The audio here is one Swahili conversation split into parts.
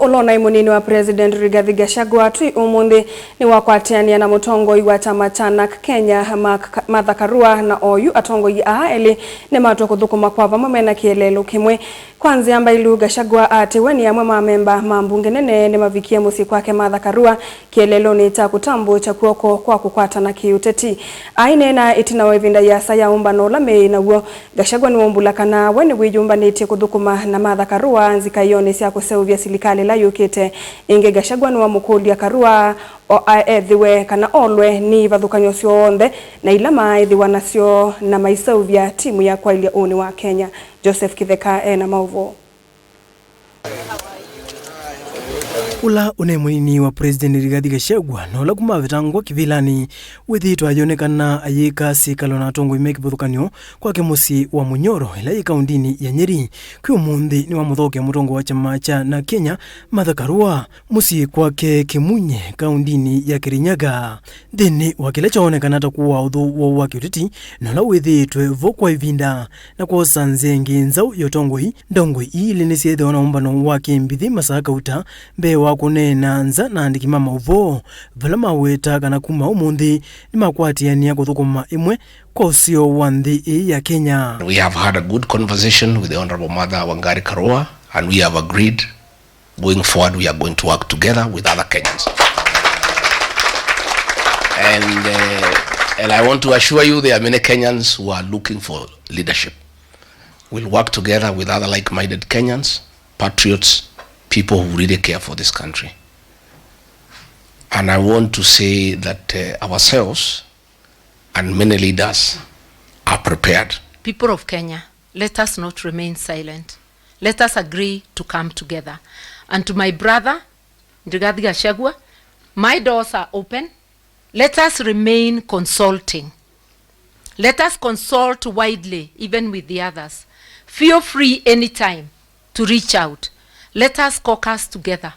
Unai munini wa President Rigathi Gachagua twi umunthi niwakwatiania na Mutongoi wa kyama cha NARC Kenya Martha Karua na oyu atongoi eli nimatw'a Kuthukuma kwa Vamwe mena kieleelo kimwe. Kwanza mbailu Gachagua atiwe ni amwe ma memba mambunge nene ni mavikie musi kwake Martha Karua kieleelo ni cha kutambo cha kuoko kwa kukwata na kiuteti. Aine na itina wevinda ya saya umbano la mei na uo Gachagua ni wombula kana weni wijumba niti Kuthukuma na Martha Karua nzika yone siya kuseuvya silikali la yukite inge Gachagua ni wa mukulia Karua o aethiwe kana olwe ni vathukanyo cionthe na ila maethiwa nacio na maisauvya timu ya kwailia uni wa Kenya. Joseph Kitheka na mauvo. Ula une munini wa President Rigathi Gachagua no lakuma vitangwa kivilani withitwa yonekana ayika sikalo na atongoi meki buthukanio kwake musi wa Munyoro ila ikaundini ya Nyeri kwi umunthi ni wa muthoke mutongo wa kyama cha NARC Kenya Martha Karua musi kwake Kimwe kaundini ya Kirinyaga thini wakile chaonekana takuwa uthu wa kiuteti no la withitwe vokwa ivinda na kwa sanzengi nzau yotongoi ndongoi ili nisiethe ona umbano wa kimbithi masaka uta mbewa kunena nza na andikima mauvo vala maweta kana kuma umunthi nimakwatiania Kuthukuma imwe kwa usio wa nthi ya Kenya. We have had a good conversation with the Honorable Martha Karua and we have agreed going forward we are going to work together with other Kenyans. And I want to assure you there are many Kenyans who are looking for leadership. We'll work together with other like-minded Kenyans, patriots, people who really care for this country. And I want to say that ourselves and many leaders are prepared. People of Kenya, let us not remain silent. Let us agree to come together. And to my brother, Rigathi Gachagua, my doors are open. Let us remain consulting. Let us consult widely, even with the others. Feel free anytime to reach out. Let us caucus together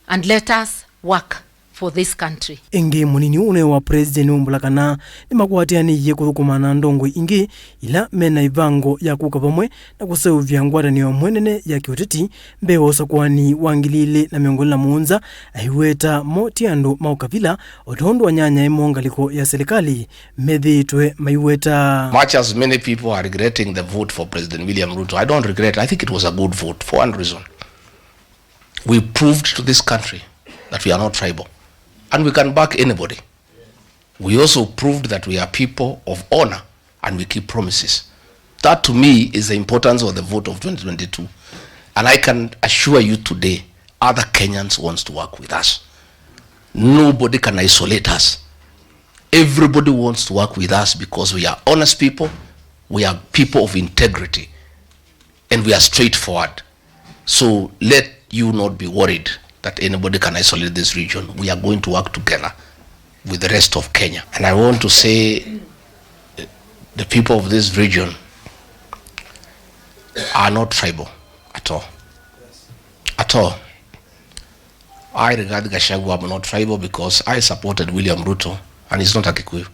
and let us work for this country. Ingi munini une wa President umbulakana ni makwatiania Kuthukuma na ndongoi ingi ila mena ivango ya kuka Vamwe na kuseuvya ngwatanio ya mwenene ya kiuteti mbewa usakwani wangilile na miongoni na muunza aiweta motiando maukavila otondo wa nyanya imongaliko ya serikali methitwe maiweta. Much as many people are regretting the vote for President William Ruto, I don't regret. I think it was a good vote for one reason. We proved to this country that we are not tribal. And we can back anybody. We also proved that we are people of honor and we keep promises. That to me is the importance of the vote of 2022. And I can assure you today, other Kenyans wants to work with us. Nobody can isolate us. Everybody wants to work with us because we are honest people, we are people of integrity, and we are straightforward. So let you not be worried that anybody can isolate this region. We are going to work together with the rest of Kenya. And I want to say the people of this region are not tribal at all. At all. I regard Gachagua not tribal because I supported William Ruto and he's not a Kikuyu.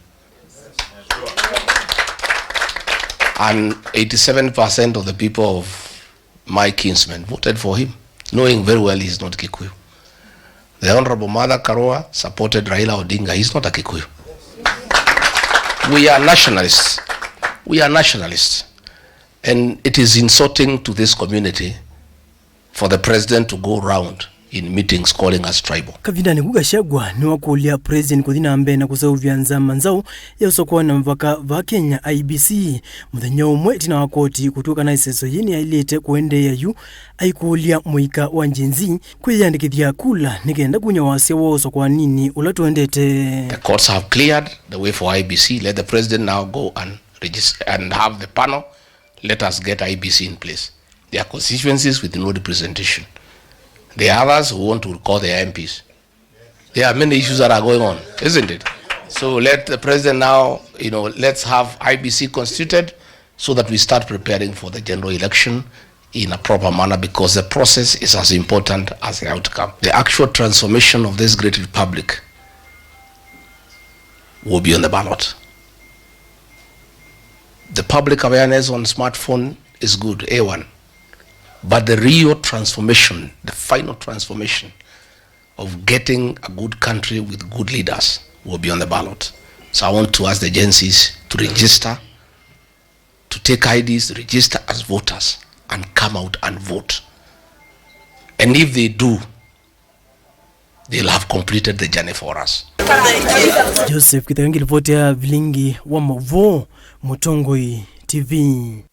And 87% of the people of my kinsmen voted for him, knowing very well he's not Kikuyu. The Honorable Martha Karua supported Raila Odinga. He's not a Kikuyu. We are nationalists. We are nationalists. And it is insulting to this community for the president to go around in meetings calling us tribal. Kavidani Gachagua ni wakulia President kuthina mbe na kusauvya nzama nzau ya usokwa na mvaka va Kenya IBC. Muthenya umwe tina wakoti kutuka na iseso yini ailete kuende ya yu aikulia muika wa njenzi kwiyandikithia kula nikenda kunya wasia wa usokwa nini ula tuendete. The courts have cleared the way for IBC. Let the president now go and register and have the panel. Let us get IBC in place. There are constituencies with no representation. There are others who want to call their MPs. There are many issues that are going on, isn't it? So let the president now, let's have IBC constituted so that we start preparing for the general election in a proper manner because the process is as important as the outcome. The actual transformation of this great republic will be on the ballot. The public awareness on smartphone is good, A1. But the real transformation, the final transformation of getting a good country with good leaders will be on the ballot. So I want to ask the agencies to register, to take IDs, register as voters, and come out and vote. And if they do, they'll have completed the journey for us. Joseph Kitangili, ripoti ya Vilingi wa Mavo, Mutongoi TV.